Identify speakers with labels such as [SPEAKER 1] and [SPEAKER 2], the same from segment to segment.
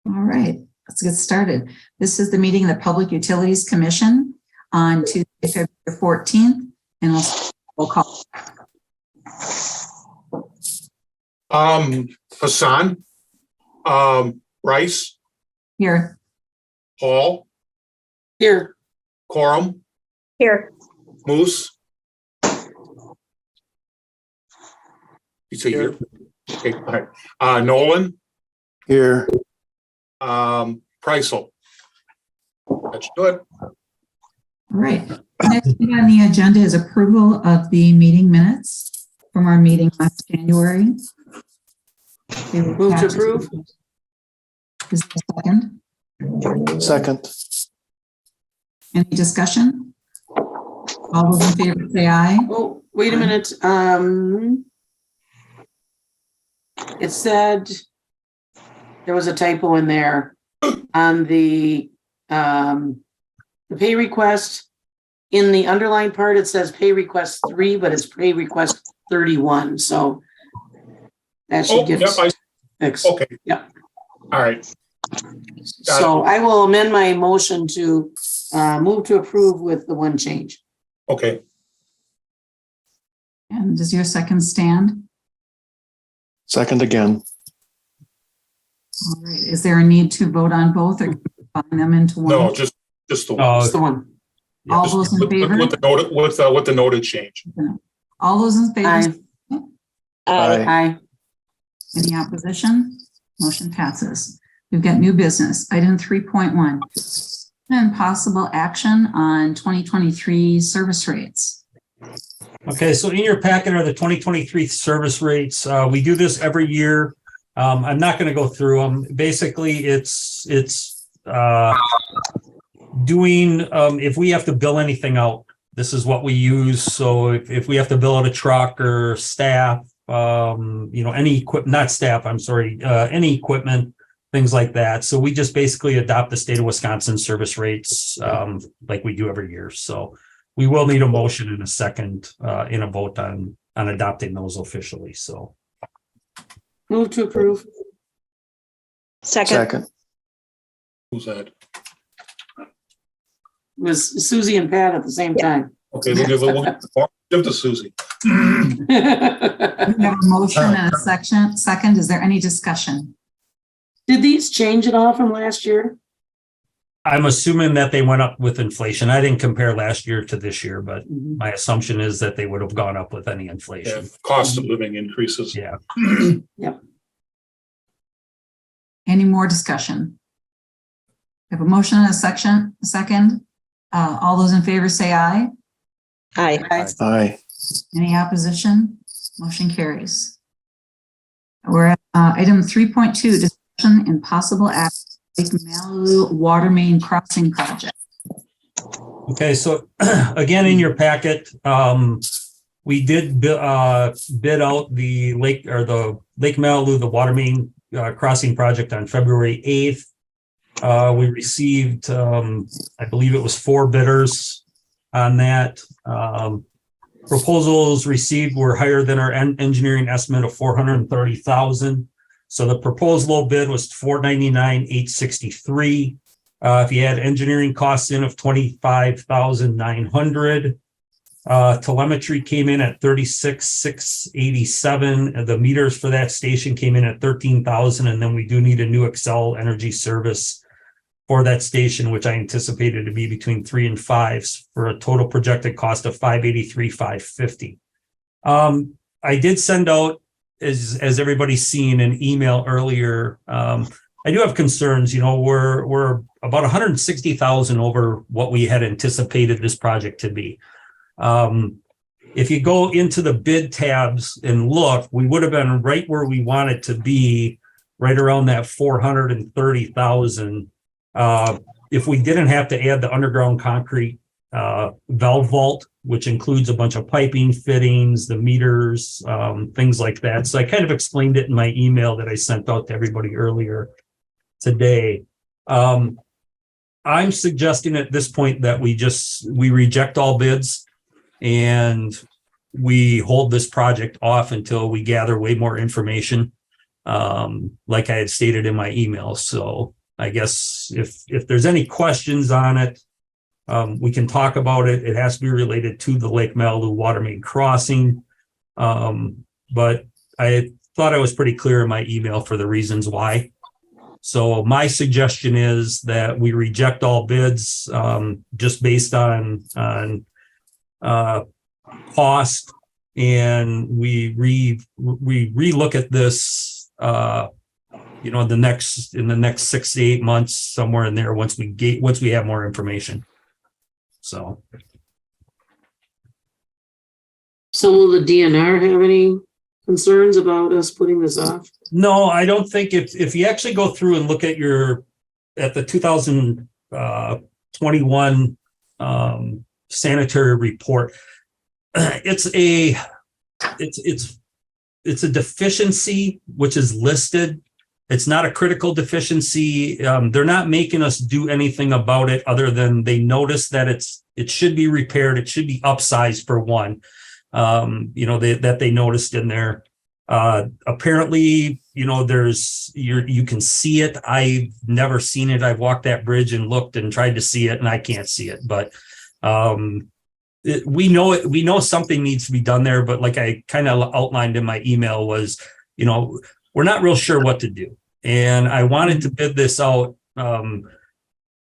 [SPEAKER 1] All right, let's get started. This is the meeting of the Public Utilities Commission on Tuesday, February 14th, and we'll call.
[SPEAKER 2] Hassan, Rice,
[SPEAKER 1] Here.
[SPEAKER 2] Paul,
[SPEAKER 3] Here.
[SPEAKER 2] Corum,
[SPEAKER 3] Here.
[SPEAKER 2] Moose. You say here? Okay, all right. Nolan,
[SPEAKER 4] Here.
[SPEAKER 2] Preisel. That's good.
[SPEAKER 1] All right. Next thing on the agenda is approval of the meeting minutes from our meeting last January.
[SPEAKER 3] Move to approve.
[SPEAKER 1] Is there a second?
[SPEAKER 4] Second.
[SPEAKER 1] Any discussion? All those in favor say aye.
[SPEAKER 3] Oh, wait a minute. It said there was a typo in there on the pay request. In the underlined part, it says pay request 3, but it's pay request 31. So that should get fixed.
[SPEAKER 2] Okay.
[SPEAKER 3] Yep.
[SPEAKER 2] All right.
[SPEAKER 3] So I will amend my motion to move to approve with the one change.
[SPEAKER 2] Okay.
[SPEAKER 1] And does your second stand?
[SPEAKER 4] Second again.
[SPEAKER 1] All right. Is there a need to vote on both or combine them into one?
[SPEAKER 2] No, just the one.
[SPEAKER 3] Just the one.
[SPEAKER 1] All those in favor?
[SPEAKER 2] With the noted change.
[SPEAKER 1] All those in favor?
[SPEAKER 3] Aye.
[SPEAKER 4] Aye.
[SPEAKER 3] Aye.
[SPEAKER 1] Any opposition? Motion passes. We've got new business. Item 3.1. And possible action on 2023 service rates.
[SPEAKER 5] Okay, so in your packet are the 2023 service rates. We do this every year. I'm not going to go through them. Basically, it's doing, if we have to bill anything out, this is what we use. So if we have to bill out a truck or staff, any equipment, not staff, I'm sorry, any equipment, things like that. So we just basically adopt the state of Wisconsin service rates like we do every year. So we will need a motion in a second in a vote on adopting those officially. So
[SPEAKER 3] Move to approve.
[SPEAKER 4] Second.
[SPEAKER 2] Who's that?
[SPEAKER 3] It was Susie and Pat at the same time.
[SPEAKER 2] Okay, we'll give to Susie.
[SPEAKER 1] We have a motion and a second. Is there any discussion?
[SPEAKER 3] Did these change at all from last year?
[SPEAKER 5] I'm assuming that they went up with inflation. I didn't compare last year to this year, but my assumption is that they would have gone up with any inflation.
[SPEAKER 2] Yeah, cost of living increases.
[SPEAKER 5] Yeah.
[SPEAKER 3] Yep.
[SPEAKER 1] Any more discussion? We have a motion and a second. All those in favor say aye.
[SPEAKER 3] Aye.
[SPEAKER 4] Aye.
[SPEAKER 1] Any opposition? Motion carries. We're at item 3.2, discussion and possible action, Lake Malibu water main crossing project.
[SPEAKER 5] Okay, so again, in your packet, we did bid out the Lake Malibu, the water main crossing project on February 8th. We received, I believe it was 4 bidders on that. Proposals received were higher than our engineering estimate of $430,000. So the proposed low bid was $499,863. If you had engineering costs in of $25,900, telemetry came in at $36,687. The meters for that station came in at $13,000, and then we do need a new Excel energy service for that station, which I anticipated to be between 3 and 5 for a total projected cost of $583,550. I did send out, as everybody's seen, an email earlier. I do have concerns. We're about 160,000 over what we had anticipated this project to be. If you go into the bid tabs and look, we would have been right where we wanted to be, right around that 430,000. If we didn't have to add the underground concrete valve vault, which includes a bunch of piping fittings, the meters, things like that. So I kind of explained it in my email that I sent out to everybody earlier today. I'm suggesting at this point that we reject all bids and we hold this project off until we gather way more information. like I had stated in my email. So I guess if there's any questions on it, we can talk about it. It has to be related to the Lake Malibu water main crossing. But I thought I was pretty clear in my email for the reasons why. So my suggestion is that we reject all bids, just based on cost, and we relook at this, in the next 6 to 8 months, somewhere in there, once we have more information. So
[SPEAKER 3] will the DNR have any concerns about us putting this off?
[SPEAKER 5] no, I don't think if you actually go through and look at the 2021 sanitary report, it's a deficiency which is listed. It's not a critical deficiency. They're not making us do anything about it other than they notice that it should be repaired. It should be upsized for one. That they noticed in there. Apparently, you can see it. I've never seen it. I've walked that bridge and looked and tried to see it, and I can't see it. But we know it. We know something needs to be done there. But like I kind of outlined in my email was, we're not real sure what to do. And I wanted to bid this out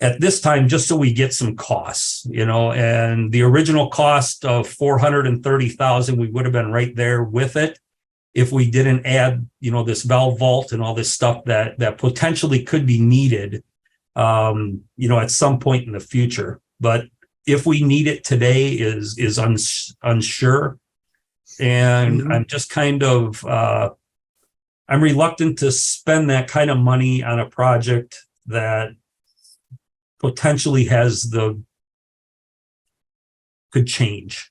[SPEAKER 5] at this time just so we get some costs, and the original cost of $430,000, we would have been right there with it if we didn't add, this valve vault and all this stuff that potentially could be needed, at some point in the future. But if we need it today is unsure. And I'm just kind of, I'm reluctant to spend that kind of money on a project that potentially could change,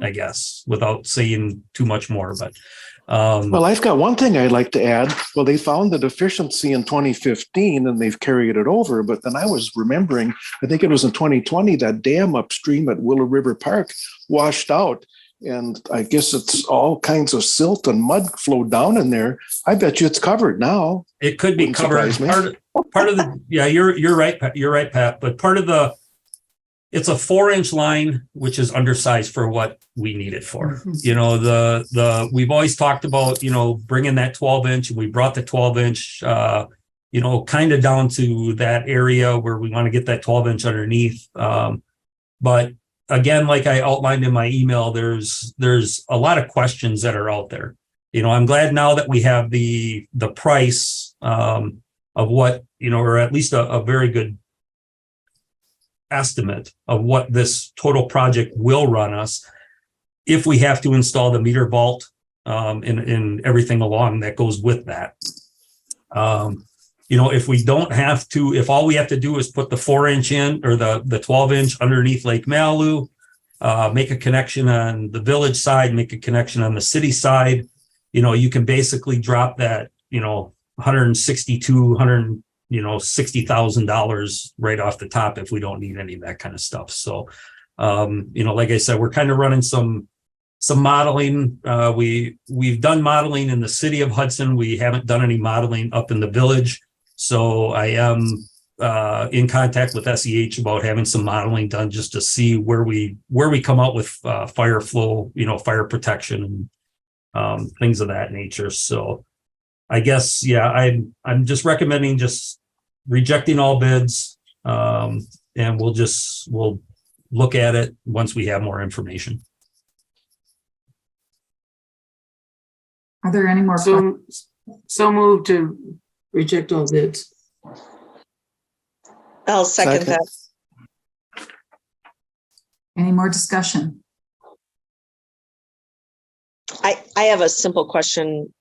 [SPEAKER 5] I guess, without saying too much more. But
[SPEAKER 4] Well, I've got one thing I'd like to add. Well, they found the deficiency in 2015 and they've carried it over. But then I was remembering, I think it was in 2020, that dam upstream at Willow River Park washed out. And I guess it's all kinds of silt and mud flowed down in there. I bet you it's covered now.
[SPEAKER 5] It could be covered. Part of the, yeah, you're right. You're right, Pat. But part of it's a 4-inch line, which is undersized for what we need it for. We've always talked about, bringing that 12-inch, and we brought the 12-inch, kind of down to that area where we want to get that 12-inch underneath. But again, like I outlined in my email, there's a lot of questions that are out there. I'm glad now that we have the price of what, or at least a very good estimate of what this total project will run us if we have to install the meter vault and everything along that goes with that. If we don't have to, if all we have to do is put the 4-inch in or the 12-inch underneath Lake Malibu, make a connection on the village side, make a connection on the city side, you can basically drop that, $60,000 right off the top if we don't need any of that kind of stuff. So, like I said, we're kind of running some modeling. We've done modeling in the city of Hudson. We haven't done any modeling up in the village. So I am in contact with SEH about having some modeling done just to see where we come out with fire flow, fire protection and things of that nature. So I guess, yeah, I'm just recommending just rejecting all bids, and we'll look at it once we have more information.
[SPEAKER 1] Are there any more questions?
[SPEAKER 3] So moved to reject all bids.
[SPEAKER 6] I'll second that.
[SPEAKER 1] Any more discussion?
[SPEAKER 6] I have a simple question.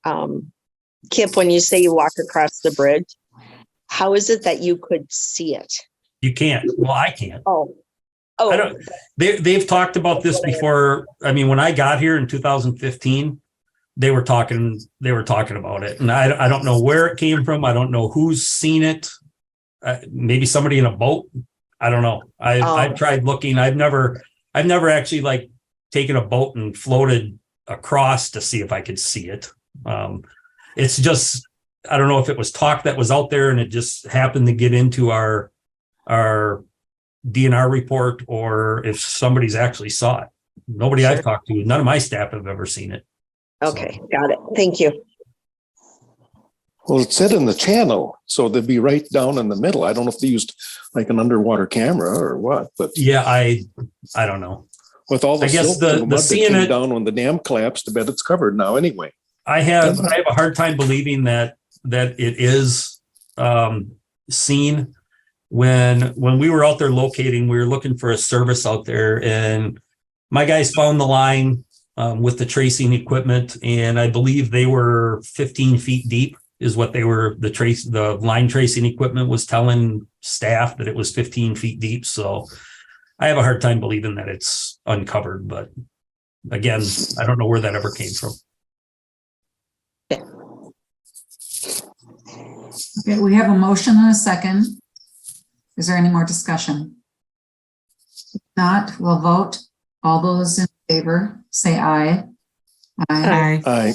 [SPEAKER 6] Kip, when you say you walk across the bridge, how is it that you could see it?
[SPEAKER 5] You can't. Well, I can't.
[SPEAKER 6] Oh,
[SPEAKER 5] I don't. They've talked about this before. I mean, when I got here in 2015, they were talking about it, and I don't know where it came from. I don't know who's seen it. Maybe somebody in a boat. I don't know. I've tried looking. I've never actually taken a boat and floated across to see if I could see it. It's just, I don't know if it was talk that was out there and it just happened to get into our DNR report, or if somebody's actually saw it. Nobody I've talked to, none of my staff have ever seen it.
[SPEAKER 6] Okay, got it. Thank you.
[SPEAKER 4] Well, it said in the channel, so they'd be right down in the middle. I don't know if they used like an underwater camera or what, but
[SPEAKER 5] Yeah, I don't know.
[SPEAKER 4] with all the
[SPEAKER 5] I guess
[SPEAKER 4] silt
[SPEAKER 5] the
[SPEAKER 4] and mud that
[SPEAKER 5] seeing
[SPEAKER 4] came
[SPEAKER 5] it-
[SPEAKER 4] down when the dam collapsed, I bet it's covered now anyway.
[SPEAKER 5] I have a hard time believing that it is seen. When we were out there locating, we were looking for a service out there, and my guys found the line with the tracing equipment, and I believe they were 15 feet deep is what they were. The line tracing equipment was telling staff that it was 15 feet deep. So I have a hard time believing that it's uncovered, but again, I don't know where that ever came from.
[SPEAKER 1] Okay, we have a motion and a second. Is there any more discussion? If not, we'll vote. All those in favor, say aye. Aye.
[SPEAKER 4] Aye.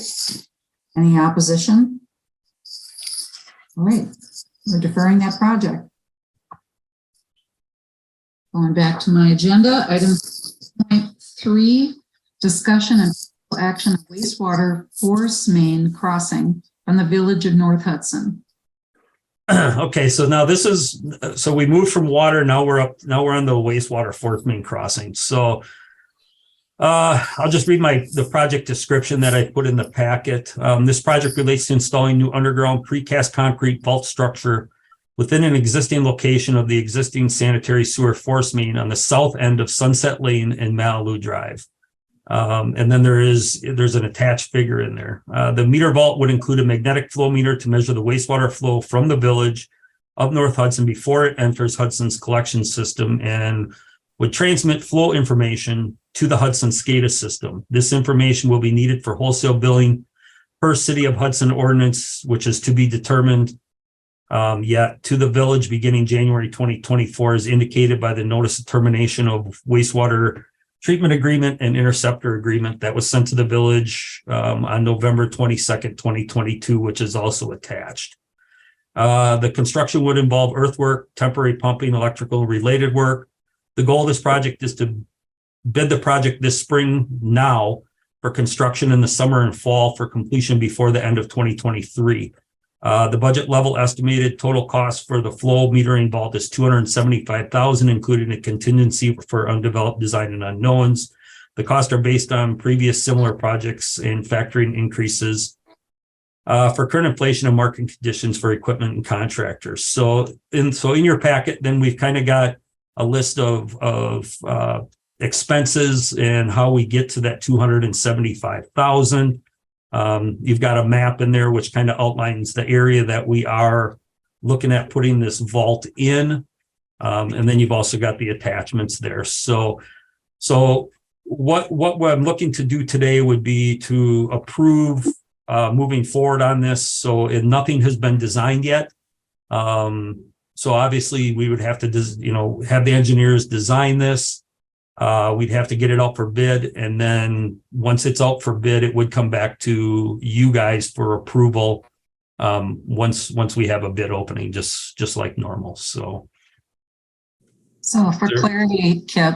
[SPEAKER 1] Any opposition? All right, we're deferring that project. Going back to my agenda, item 3, discussion and action of wastewater force main crossing from the village of North Hudson.
[SPEAKER 5] Okay, so now so we moved from water. Now we're on the wastewater fourth main crossing. So I'll just read the project description that I put in the packet. This project relates to installing new underground precast concrete vault structure within an existing location of the existing sanitary sewer force main on the south end of Sunset Lane and Malibu Drive. And then there's an attached figure in there. The meter vault would include a magnetic flow meter to measure the wastewater flow from the village of North Hudson before it enters Hudson's collection system, and would transmit flow information to the Hudson SCADA system. This information will be needed for wholesale billing per City of Hudson ordinance, which is to be determined yet to the village beginning January 2024, as indicated by the notice of termination of wastewater treatment agreement and interceptor agreement that was sent to the village on November 22nd, 2022, which is also attached. The construction would involve earthwork, temporary pumping, electrical related work. The goal of this project is to bid the project this spring now for construction in the summer and fall for completion before the end of 2023. The budget level estimated total cost for the flow metering vault is $275,000, including a contingency for undeveloped design and unknowns. The costs are based on previous similar projects and factoring increases for current inflation and market conditions for equipment and contractors. So in your packet, then we've kind of got a list of expenses and how we get to that $275,000. You've got a map in there which kind of outlines the area that we are looking at putting this vault in. And then you've also got the attachments there. So what I'm looking to do today would be to approve moving forward on this. So nothing has been designed yet. So obviously we would have to, have the engineers design this. We'd have to get it out for bid, and then once it's out for bid, it would come back to you guys for approval. Once we have a bid opening, just like normal. So
[SPEAKER 1] for clarity, Kip,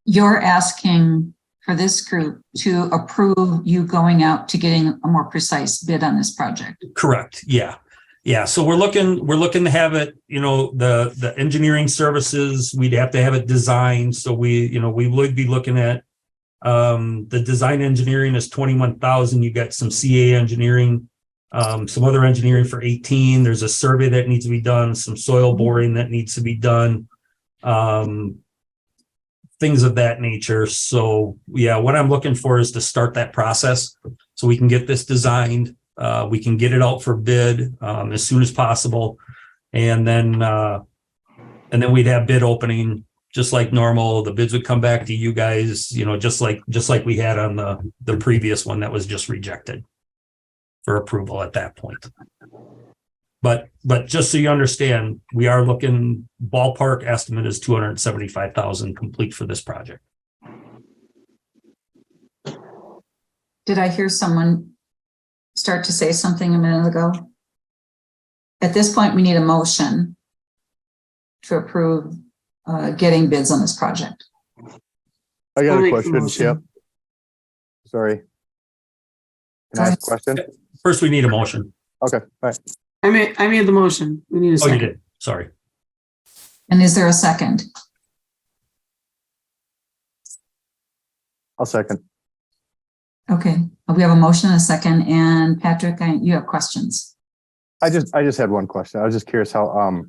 [SPEAKER 1] you're asking for this group to approve you going out to getting a more precise bid on this project.
[SPEAKER 5] Correct. Yeah. So we're looking to have it, the engineering services, we'd have to have it designed. So we would be looking at, the design engineering is 21,000. You got some CA engineering, some other engineering for 18. There's a survey that needs to be done, some soil boring that needs to be done, things of that nature. So yeah, what I'm looking for is to start that process so we can get this designed. We can get it out for bid as soon as possible, and then we'd have bid opening just like normal. The bids would come back to you guys, just like we had on the previous one that was just rejected for approval at that point. But just so you understand, we are looking, ballpark estimate is $275,000 complete for this project.
[SPEAKER 1] Did I hear someone start to say something a minute ago? At this point, we need a motion to approve getting bids on this project.
[SPEAKER 7] I got
[SPEAKER 3] I'll
[SPEAKER 7] a
[SPEAKER 3] make the
[SPEAKER 7] question,
[SPEAKER 3] motion.
[SPEAKER 7] Chip. Sorry. Can I ask a question?
[SPEAKER 5] First, we need a motion.
[SPEAKER 7] Okay, all right.
[SPEAKER 3] I made the motion. We need a
[SPEAKER 5] Oh, you
[SPEAKER 3] second.
[SPEAKER 5] did. Sorry.
[SPEAKER 1] And is there a second?
[SPEAKER 7] I'll second.
[SPEAKER 1] Okay, we have a motion and a second, and Patrick, you have questions.
[SPEAKER 7] I just had one question. I was just curious how,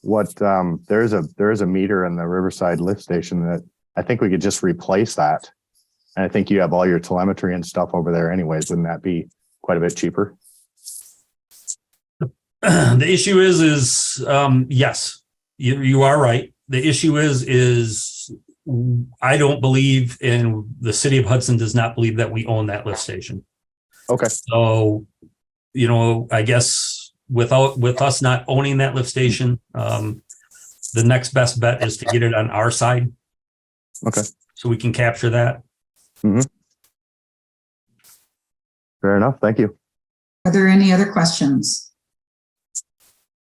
[SPEAKER 7] there is a meter in the Riverside lift station that I think we could just replace that. And I think you have all your telemetry and stuff over there anyways. Wouldn't that be quite a bit cheaper?
[SPEAKER 5] The issue is, yes, you are right. The issue is I don't believe, and the city of Hudson does not believe that we own that lift station.
[SPEAKER 7] Okay.
[SPEAKER 5] So, I guess with us not owning that lift station, the next best bet is to get it on our side.
[SPEAKER 7] Okay.
[SPEAKER 5] So we can capture that.
[SPEAKER 7] Fair enough. Thank you.
[SPEAKER 1] Are there any other questions?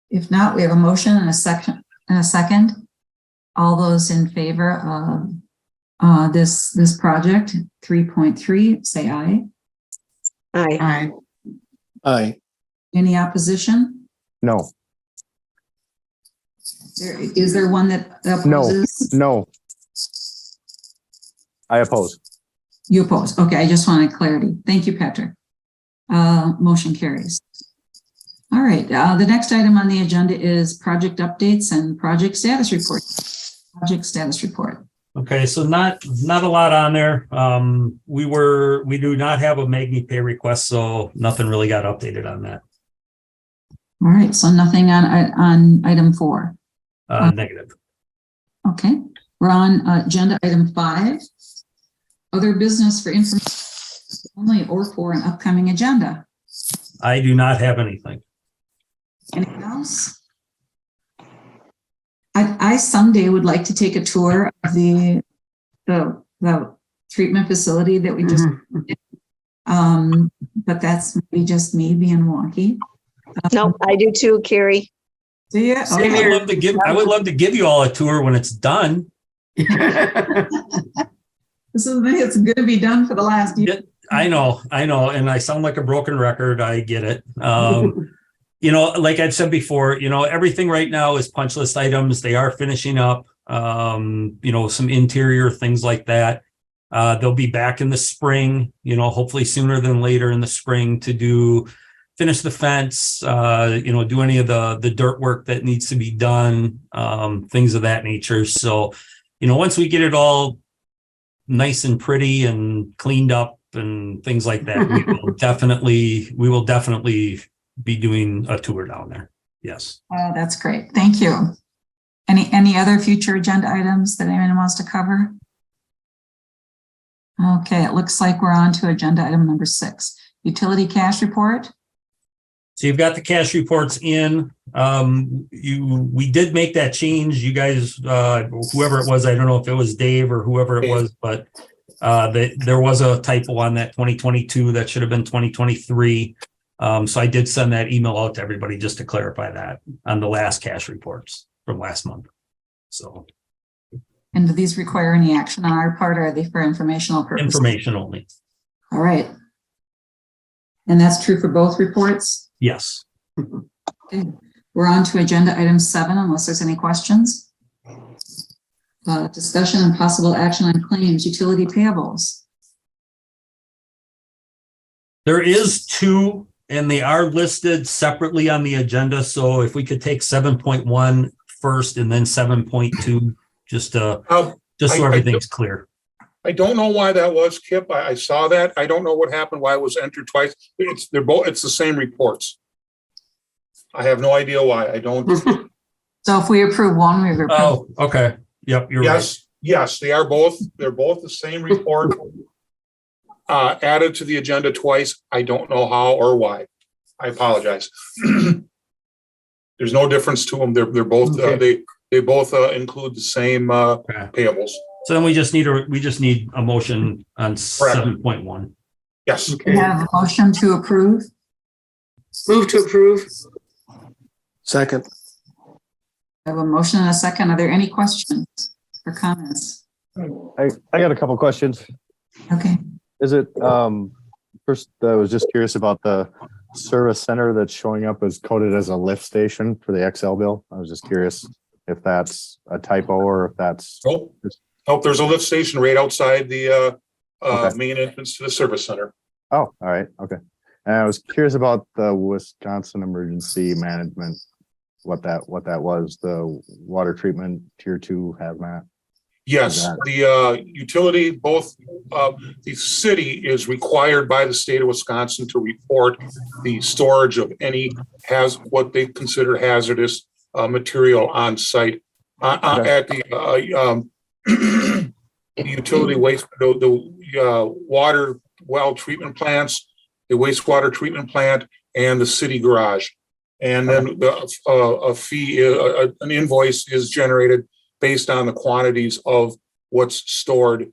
[SPEAKER 1] If not, we have a motion and a second. All those in favor of this project 3.3, say aye.
[SPEAKER 6] Aye.
[SPEAKER 3] Aye.
[SPEAKER 4] Aye.
[SPEAKER 1] Any opposition?
[SPEAKER 7] No,
[SPEAKER 1] Is there one that opposes?
[SPEAKER 7] no. I oppose.
[SPEAKER 1] You oppose. Okay, I just wanted clarity. Thank you, Patrick. Motion carries. All right, the next item on the agenda is project updates and project status report. Project status report.
[SPEAKER 5] Okay, so not a lot on there. We do not have a Magni pay request, so nothing really got updated on that.
[SPEAKER 1] All right, so nothing on item 4.
[SPEAKER 5] Negative.
[SPEAKER 1] Okay, we're on agenda item 5. Other business for information only or for an upcoming agenda.
[SPEAKER 5] I do not have anything.
[SPEAKER 1] Anything else? I someday would like to take a tour of the treatment facility that we just but that's maybe just me being wonky.
[SPEAKER 6] Nope, I do too, Carrie.
[SPEAKER 1] Do you?
[SPEAKER 3] Same
[SPEAKER 1] Okay.
[SPEAKER 3] here.
[SPEAKER 5] I would love to give you all a tour when it's done.
[SPEAKER 1] It's going to be done for the last year.
[SPEAKER 5] I know, and I sound like a broken record. I get it. Like I've said before, everything right now is punch list items. They are finishing up, some interior things like that. They'll be back in the spring, hopefully sooner than later in the spring to finish the fence, do any of the dirt work that needs to be done, things of that nature. So, once we get it all nice and pretty and cleaned up and things like that, we will definitely be doing a tour down there. Yes.
[SPEAKER 1] Oh, that's great. Thank you. Any other future agenda items that anyone wants to cover? Okay, it looks like we're on to agenda item number 6, utility cash report.
[SPEAKER 5] So you've got the cash reports in. We did make that change. You guys, whoever it was, I don't know if it was Dave or whoever it was, but there was a typo on that 2022 that should have been 2023. So I did send that email out to everybody just to clarify that on the last cash reports from last month. So.
[SPEAKER 1] And do these require any action on our part, or are they for informational purposes?
[SPEAKER 5] Information only.
[SPEAKER 1] All right. And that's true for both reports?
[SPEAKER 5] Yes.
[SPEAKER 1] Okay. We're on to agenda item 7, unless there's any questions. Discussion and possible action on claims, utility payables.
[SPEAKER 5] There is 2, and they are listed separately on the agenda. So if we could take 7.1 first and then 7.2, just so everything's clear.
[SPEAKER 2] I don't know why that was, Kip. I saw that. I don't know what happened, why it was entered twice. It's the same reports. I have no idea why. I don't.
[SPEAKER 1] So if we approve one, we approve.
[SPEAKER 5] Oh, okay. Yep, you're right.
[SPEAKER 2] Yes, they're both the same report. Added to the agenda twice. I don't know how or why. I apologize. There's no difference to them. They're both they both include the same payables.
[SPEAKER 5] So then we just need a motion on 7.1.
[SPEAKER 2] Yes.
[SPEAKER 1] We have a motion to approve
[SPEAKER 3] Move to approve.
[SPEAKER 4] Second.
[SPEAKER 1] I have a motion and a second. Are there any questions or comments?
[SPEAKER 7] I got a couple questions.
[SPEAKER 1] Okay.
[SPEAKER 7] Is it, first, I was just curious about the service center that's showing up as coded as a lift station for the XL bill. I was just curious if that's a typo or if that's.
[SPEAKER 2] Nope, there's a lift station right outside the
[SPEAKER 7] Okay.
[SPEAKER 2] main entrance to the service center.
[SPEAKER 7] Oh, all right, okay. And I was curious about the Wisconsin Emergency Management, what that was, the water treatment tier 2 hazmat.
[SPEAKER 2] Yes, the utility, both the city is required by the state of Wisconsin to report the storage of any what they consider hazardous material on site at the utility waste, the water well treatment plants, the wastewater treatment plant, and the city garage. And then a fee, an invoice is generated based on the quantities of what's stored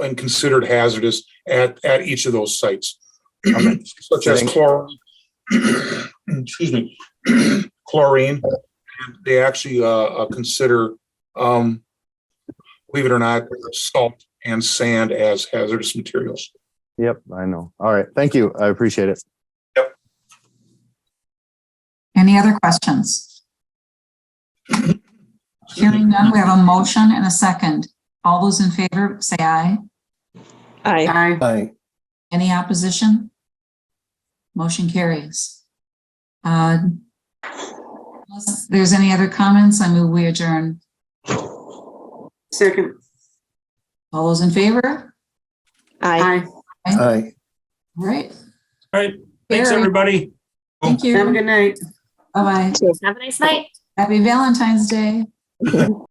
[SPEAKER 2] and considered hazardous at each of those sites, such as chlorine. Excuse me, chlorine. They actually consider, believe it or not, salt and sand as hazardous materials.
[SPEAKER 7] Yep, I know. All right, thank you. I appreciate it.
[SPEAKER 2] Yep.
[SPEAKER 1] Any other questions? Hearing none, we have a motion and a second. All those in favor, say aye.
[SPEAKER 6] Aye.
[SPEAKER 3] Aye.
[SPEAKER 4] Aye.
[SPEAKER 1] Any opposition? Motion carries. Unless there's any other comments, I move we adjourn.
[SPEAKER 3] Second.
[SPEAKER 1] All those in favor?
[SPEAKER 6] Aye.
[SPEAKER 3] Aye.
[SPEAKER 4] Aye.
[SPEAKER 1] All right.
[SPEAKER 5] All right. Thanks,
[SPEAKER 1] Carrie.
[SPEAKER 5] everybody.
[SPEAKER 1] Thank
[SPEAKER 3] Have a
[SPEAKER 1] you.
[SPEAKER 3] good night.
[SPEAKER 1] Bye-bye.
[SPEAKER 8] Have a nice night.
[SPEAKER 1] Happy Valentine's Day.